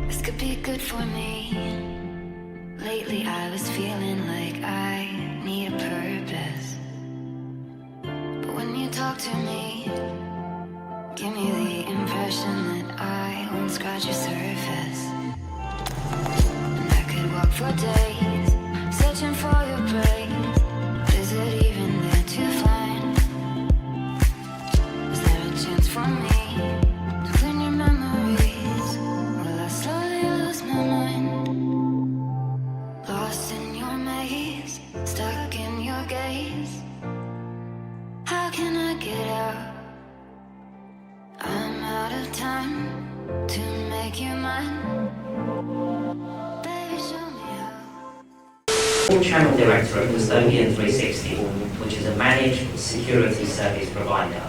This could be good for me. Lately I was feeling like I need a purpose. But when you talk to me, give me the impression that I won't scratch your surface. And I could walk for days, searching for your praise. Is it even there to find? Is there a chance for me to win your memories? Will I slowly lose my mind? Lost in your maze, stuck in your gaze. How can I get out? I'm out of time to make you mine. Baby, show me how. Channel Director of Custodian 360, which is a managed security service provider.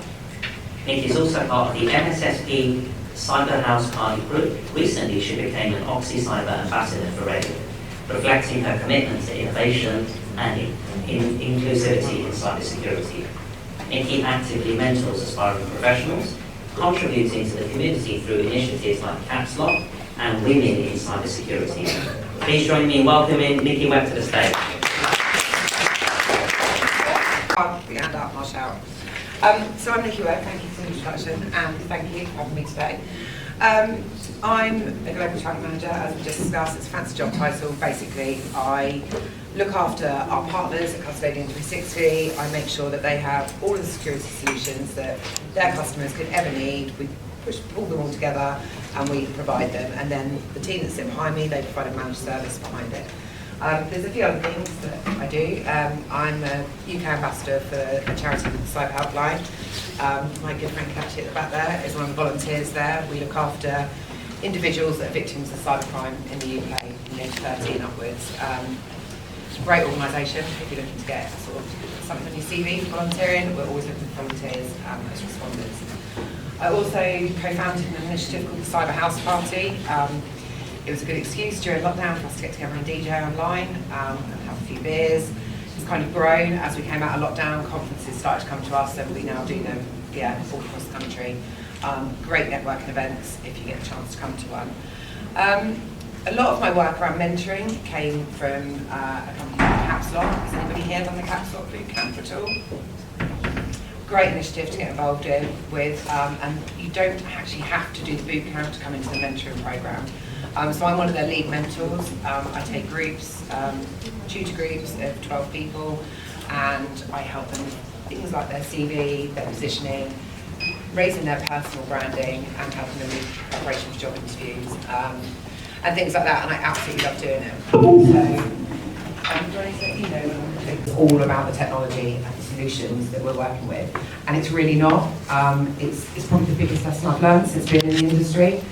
Nikki is also part of the MSSP Cyber House Party Group. Recently, she became an Oxy Cyber Ambassador for Reading, reflecting her commitment to innovation and inclusivity in cybersecurity. Nikki actively mentors aspiring professionals, contributing to the community through initiatives like Caps Lock and Women in Cybersecurity. Please join me in welcoming Nikki Webb to the stage. The hand up, I'll shout. So I'm Nikki Webb, thank you for the introduction and thank you for having me today. I'm a global channel manager, as we just discussed. It's a fancy job title. Basically, I look after our partners at Custodian 360. I make sure that they have all of the security solutions that their customers could ever need. We pull them all together and we provide them. And then the team that sit behind me, they provide a managed service behind it. There's a few other things that I do. I'm a UK ambassador for a charity called the Cyber Helpline. My good friend Katie at the back there is one of the volunteers there. We look after individuals that are victims of cybercrime in the UK, from the age of 13 upwards. Great organisation. If you're looking to get sort of something on your CV for volunteering, we're always looking for volunteers as responders. I also co-founded an initiative called the Cyber House Party. It was a good excuse during lockdown for us to get together and DJ online and have a few beers. It's kind of grown as we came out of lockdown. Conferences started to come to us, and we now do them all across the country. Great networking events if you get a chance to come to one. A lot of my work around mentoring came from a company called Caps Lock. Has anybody here done the Caps Lock boot camp at all? Great initiative to get involved with, and you don't actually have to do the boot camp to come into the mentoring programme. So I'm one of their lead mentors. I take groups, tutor groups of 12 people, and I help them with things like their CV, their positioning, raising their personal branding, and helping them with preparation for job interviews, and things like that, and I absolutely love doing it. So, it's all about the technology and the solutions that we're working with, and it's really not. It's probably the biggest lesson I've learned since being in the industry.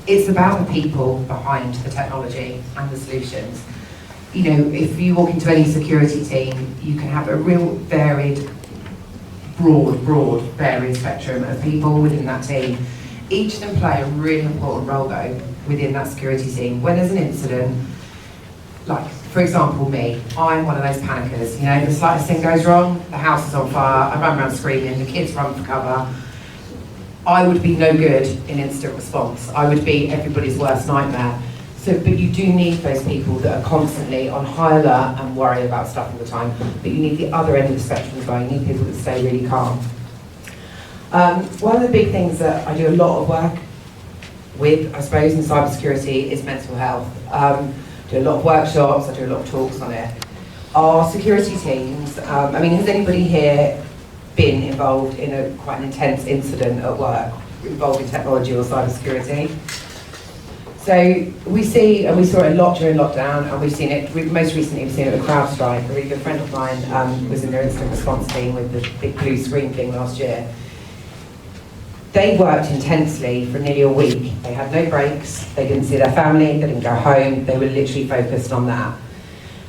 It's about the people behind the technology and the solutions. You know, if you walk into any security team, you can have a real varied, broad, varied spectrum of people within that team. Each of them play a really important role though within that security team. When there's an incident, like for example me, I'm one of those panickers. You know, the slightest thing goes wrong, the house is on fire, I run around screaming, the kids run for cover. I would be no good in instant response. I would be everybody's worst nightmare. So, but you do need those people that are constantly on high alert and worry about stuff all the time. But you need the other end of the spectrum as well. You need people that stay really calm. One of the big things that I do a lot of work with, I suppose, in cybersecurity is mental health. Do a lot of workshops, I do a lot of talks on it. Our security teams, has anybody here been involved in quite an intense incident at work involving technology or cybersecurity? So we see, and we saw it a lot during lockdown, and we've seen it, most recently we've seen it with CrowdStrike. A really good friend of mine was in their incident response team with the big blue screen thing last year. They worked intensely for nearly a week. They had no breaks, they didn't see their family, they didn't go home, they were literally focused on that.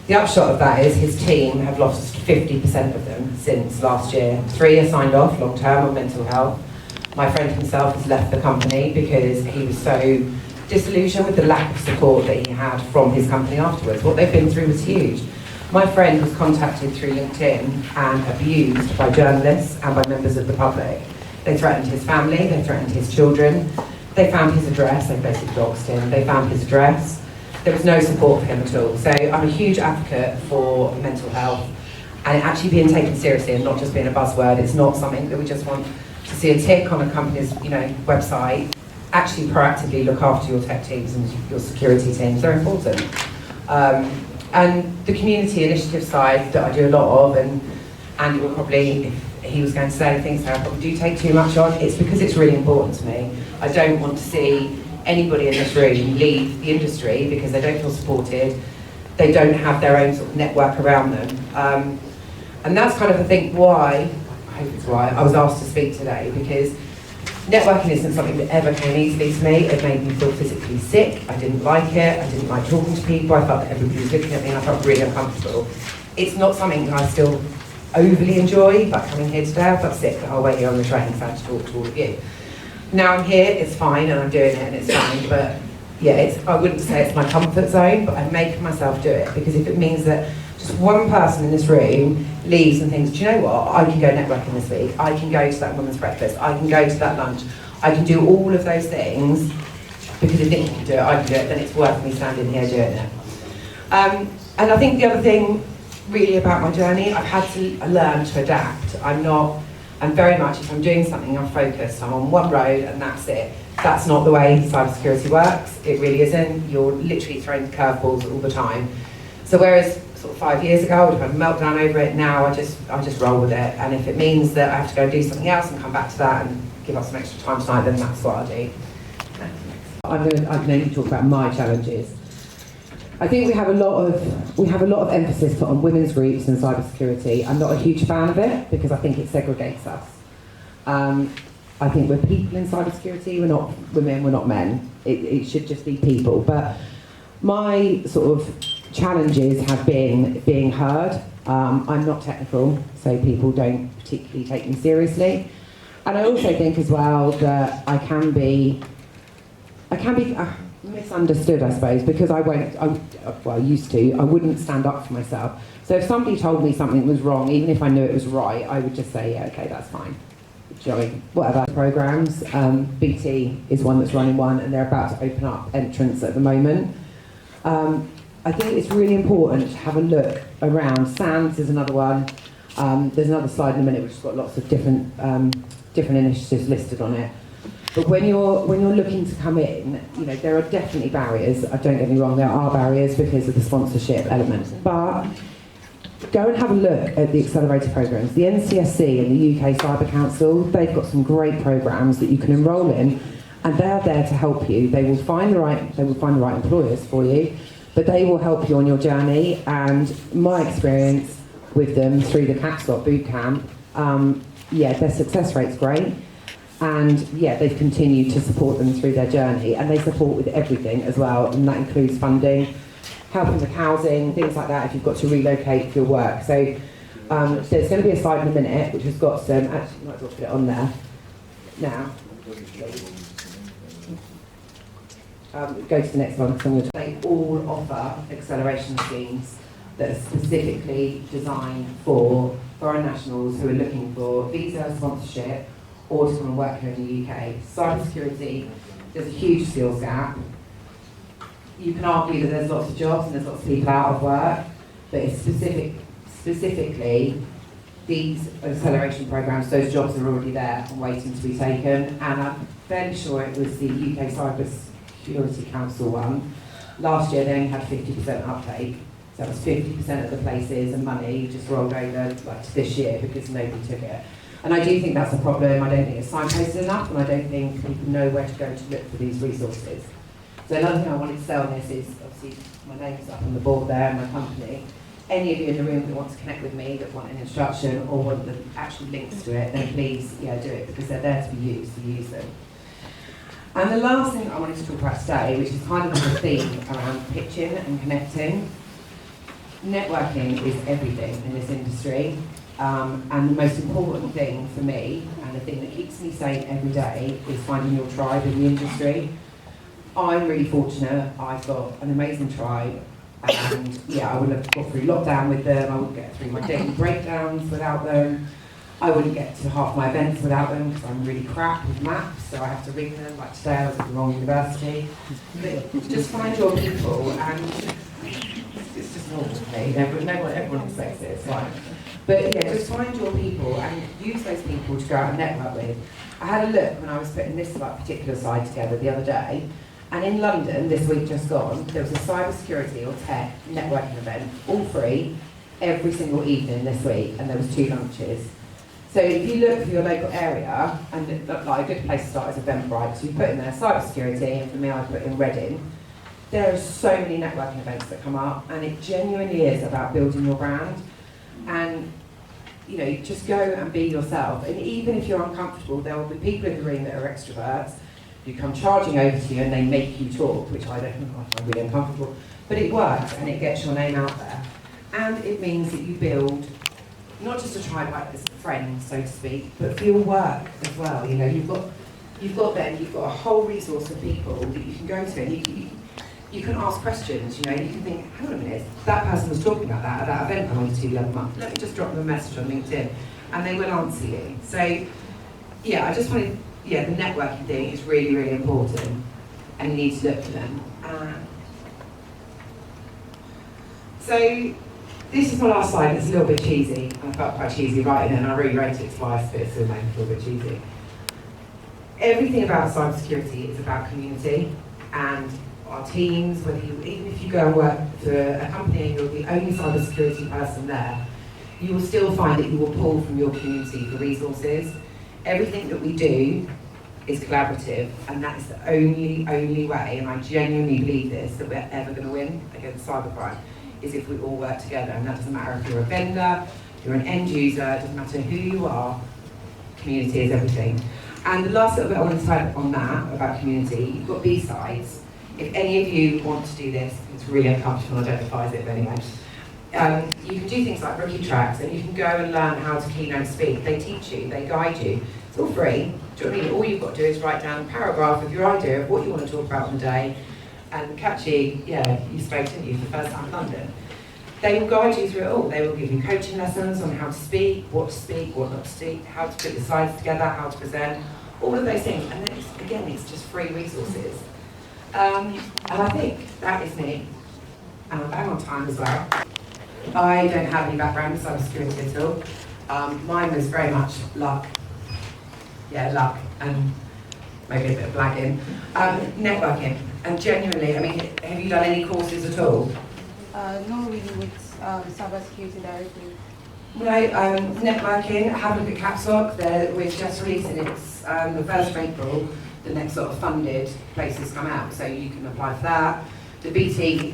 The upshot of that is his team have lost 50% of them since last year. 3 are signed off long term on mental health. My friend himself has left the company because he was so disillusioned with the lack of support that he had from his company afterwards. What they've been through was huge. My friend was contacted through LinkedIn and abused by journalists and by members of the public. They threatened his family, they threatened his children. They found his address, they basically doxed him, they found his address. There was no support for him at all. So I'm a huge advocate for mental health and it actually being taken seriously and not just being a buzzword. It's not something that we just want to see a tick on a company's website. Actually proactively look after your tech teams and your security teams. They're important. And the community initiative side that I do a lot of, and Andy will probably, if he was going to say anything, so I probably do take too much on, it's because it's really important to me. I don't want to see anybody in this room leave the industry because they don't feel supported, they don't have their own sort of network around them. And that's kind of, I think, why, I hope it's why, I was asked to speak today, because networking isn't something that ever came easily to me. It made me feel physically sick. I didn't like it. I didn't like talking to people. I felt that everybody was looking at me and I felt really uncomfortable. It's not something that I still overly enjoy, like coming here today. I felt sick, I'll wait here on the train so I had to talk to all of you. Now I'm here, it's fine, and I'm doing it and it's fine, but yeah, I wouldn't say it's my comfort zone, but I make myself do it, because if it means that just one person in this room leaves and thinks, do you know what, I can go networking this week, I can go to that women's breakfast, I can go to that lunch, I can do all of those things, because if Nikki can do it, I can do it, then it's worth me standing here doing it. And I think the other thing really about my journey, I've had to learn to adapt. I'm very much, if I'm doing something, I'm focused, I'm on one road and that's it. That's not the way cybersecurity works, it really isn't. You're literally throwing curveballs all the time. So whereas sort of 5 years ago, I would have had a meltdown over it, now I just roll with it. And if it means that I have to go and do something else and come back to that and give up some extra time tonight, then that's what I do. I can only talk about my challenges. I think we have a lot of emphasis put on women's groups and cybersecurity. I'm not a huge fan of it because I think it segregates us. I think we're people in cybersecurity. We're not women. We're not men. It should just be people. But my sort of challenges have been being heard. I'm not technical, so people don't particularly take me seriously. And I also think as well that I can be misunderstood, I suppose, because I used to, I wouldn't stand up for myself. So if somebody told me something was wrong, even if I knew it was right, I would just say, yeah, okay, that's fine. Whatever. Programs, BT is one that's running one, and they're about to open up entrance at the moment. I think it's really important to have a look around. SANS is another one. There's another slide in a minute which has got lots of different initiatives listed on it. But when you're looking to come in, there are definitely barriers. Don't get me wrong, there are barriers because of the sponsorship element. But go and have a look at the accelerator programs. The NCSC and the UK Cyber Council, they've got some great programs that you can enrol in, and they're there to help you. They will find the right employers for you, but they will help you on your journey. And my experience with them through the Capslot bootcamp, their success rate's great. And they've continued to support them through their journey, and they support with everything as well, and that includes funding, helping with housing, things like that if you've got to relocate for your work. So there's going to be a slide in a minute which has got some, actually might as well put it on there now. Go to the next one, because they all offer acceleration schemes that are specifically designed for foreign nationals who are looking for visa sponsorship or to come and work here in the UK. Cybersecurity, there's a huge skills gap. You can argue that there's lots of jobs and there's lots of people out of work, but it's specifically these acceleration programs, those jobs are already there and waiting to be taken. And I'm fairly sure it was the UK Cybersecurity Council one. Last year they only had 50% uptake. So that was 50% of the places and money just rolled over to this year because nobody took it. And I do think that's a problem. I don't think it's signposted enough, and I don't think people know where to go to look for these resources. So another thing I wanted to say on this is, obviously, my name's up on the board there, and my company. Any of you in the room that want to connect with me, that want an instruction or want the actual links to it, then please, do it, because they're there to be used, to use them. And the last thing I wanted to talk about today, which is kind of the theme around pitching and connecting. Networking is everything in this industry. And the most important thing for me, and the thing that keeps me sane every day, is finding your tribe in the industry. I'm really fortunate. I've got an amazing tribe, and I would have got through lockdown with them. I wouldn't get through my daily breakdowns without them. I wouldn't get to half my events without them because I'm really crap with maps, so I have to ring them. Like today I was at the wrong university. But just find your people, and it's just normal to me. Everyone expects it, it's fine. But yeah, just find your people and use those people to go out and network with. I had a look when I was putting this particular slide together the other day, and in London this week just gone, there was a cybersecurity or tech networking event, all free, every single evening this week, and there was 2 lunches. So if you look for your local area, and like a good place to start is Eventbrite, so you put in there cybersecurity, and for me I put in Reading. There are so many networking events that come up, and it genuinely is about building your brand. And you know, just go and be yourself. And even if you're uncomfortable, there will be people in the room that are extroverts who come charging over to you and they make you talk, which I find really uncomfortable. But it works and it gets your name out there. And it means that you build not just a tribe like this, friends, so to speak, but for your work as well. You know, you've got a whole resource of people that you can go to, and you can ask questions. You know, you can think, hang on a minute, that person was talking about that at that event I went to the other month. Let me just drop them a message on LinkedIn, and they will answer you. So, yeah, I just wanted, the networking thing is really, really important, and you need to look for them. So. This is my last slide. It's a little bit cheesy. I felt quite cheesy writing it, and I rewrote it twice, but it still made me feel a bit cheesy. Everything about cybersecurity is about community, and our teams, even if you go and work for a company and you're the only cybersecurity person there, you will still find that you will pull from your community for resources. Everything that we do is collaborative, and that is the only way, and I genuinely believe this, that we're ever going to win against cybercrime, is if we all work together. And that doesn't matter if you're a vendor, you're an end user, it doesn't matter who you are, community is everything. And the last little bit I want to say on that, about community, you've got B-sides. If any of you want to do this, it's really uncomfortable, I don't advise it, but anyway. You can do things like rookie tracks, and you can go and learn how to keynote speak. They teach you, they guide you. It's all free. Do you know what I mean? All you've got to do is write down a paragraph of your idea of what you want to talk about on the day, and catchy, you spoke, didn't you, for the first time in London. They will guide you through it all. They will give you coaching lessons on how to speak, what not to speak, how to put your slides together, how to present, all of those things. And then it's just free resources. And I think that is me. And I'm bang on time as well. I don't have any background in cybersecurity at all. Mine was very much luck. Luck, and maybe a bit of blagging. Networking. And genuinely, I mean, have you done any courses at all? No, really with cybersecurity directly. No, networking, have a look at Capstock. We're just releasing it the 1st of April. The next sort of funded places come out, so you can apply for that. The BT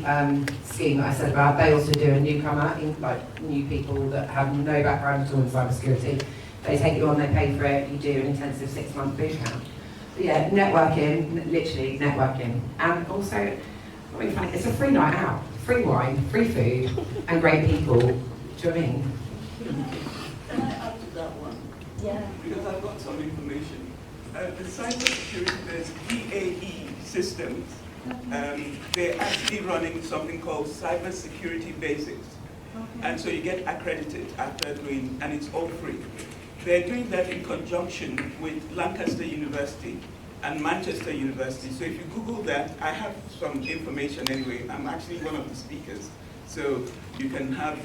scheme that I said about, they also do a newcomer, like new people that have no background at all in cybersecurity. They take you on, they pay for it, you do an intensive 6-month boot camp. Yeah, networking, literally networking. And also, really funny, it's a free night out, free wine, free food, and great people. Do you know what I mean? Can I add to that one? Yeah. Because I've got some information. The cybersecurity, there's BAE systems. They're actually running something called Cybersecurity Basics. Okay. And so you get accredited after doing, and it's all free. They're doing that in conjunction with Lancaster University and Manchester University. So if you Google that, I have some information anyway. I'm actually one of the speakers. So you can have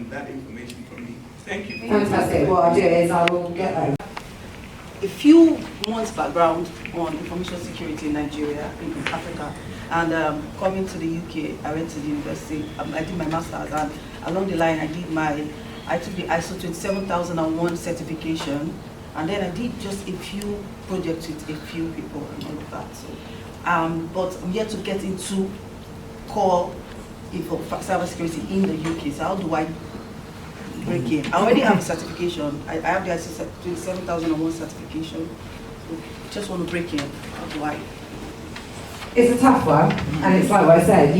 that information from me. Thank you. Fantastic. What I'll do is I will get them. A few months background on information security in Nigeria, in Africa, and coming to the UK, I went to the university, I did my master's, and along the line I took the ISO 27001 certification, and then I did just a few projects with a few people and all of that. So, but I'm yet to get into core cybersecurity in the UK. So how do I break in? I already have a certification. I have the ISO 27001 certification. So just want to break in. How do I? It's a tough one, and it's like what I said,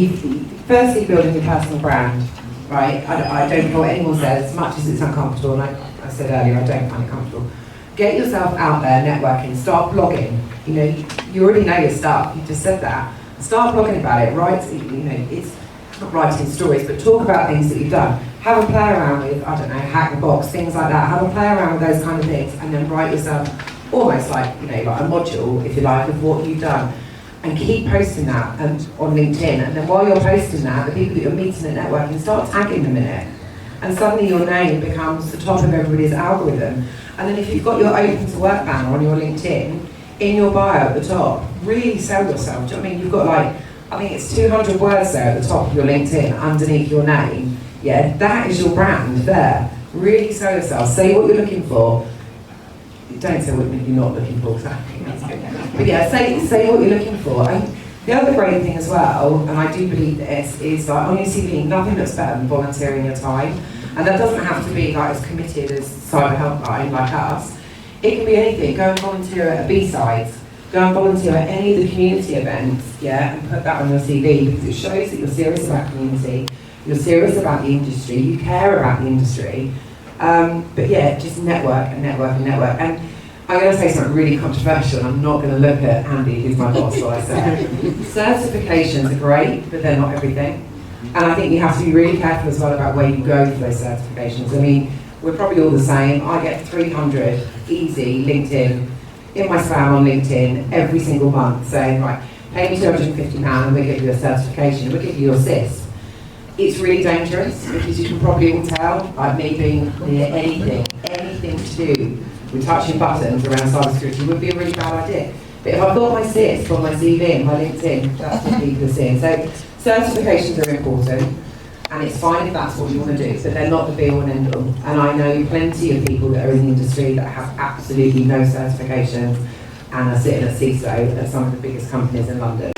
firstly building your personal brand, right? I don't care what anyone says, as much as it's uncomfortable, and I said earlier, I don't find it comfortable. Get yourself out there networking, start blogging. You already know your stuff, you just said that. Start blogging about it, right? not writing stories, but talk about things that you've done. Have a play around with, I don't know, hack the box, things like that. Have a play around with those kind of things, and then write yourself almost like, you know, like a module, if you like, of what you've done. And keep posting that on LinkedIn. And then while you're posting that, the people that you're meeting at networking, start tagging them in it. And suddenly your name becomes the top of everybody's algorithm. And then if you've got your open to work banner on your LinkedIn, in your bio at the top, really sell yourself. Do you know what I mean? You've got like, I think it's 200 words there at the top of your LinkedIn, underneath your name. Yeah, that is your brand there. Really sell yourself. Say what you're looking for. Don't say what you're not looking for, because I think that's good. But yeah, say what you're looking for. And the other great thing as well, and I do believe this, is like on your CV, nothing looks better than volunteering your time. And that doesn't have to be like as committed as Cyber Helpline, like us. It can be anything. Go and volunteer at a B-Sides. Go and volunteer at any of the community events, yeah, and put that on your CV, because it shows that you're serious about community, you're serious about the industry, you care about the industry. But yeah, just network and network and network. And I'm going to say something really controversial. I'm not going to look at Andy, who's my boss, while I say it. Certifications are great, but they're not everything. And I think you have to be really careful as well about where you go for those certifications. I mean, we're probably all the same. I get 300 easy LinkedIn, in my spam on LinkedIn, every single month saying, right, pay me £250 and we'll give you a certification, we'll give you your CIS. It's really dangerous, because you can probably all tell, like me being near anything to do with touching buttons around cybersecurity would be a really bad idea. But if I've got my CIS on my CV and my LinkedIn, that's what people are seeing. So certifications are important, and it's fine if that's what you want to do, but they're not the be-all and end-all. And I know plenty of people that are in the industry that have absolutely no certifications and are sitting at CISO at some of the biggest companies in London.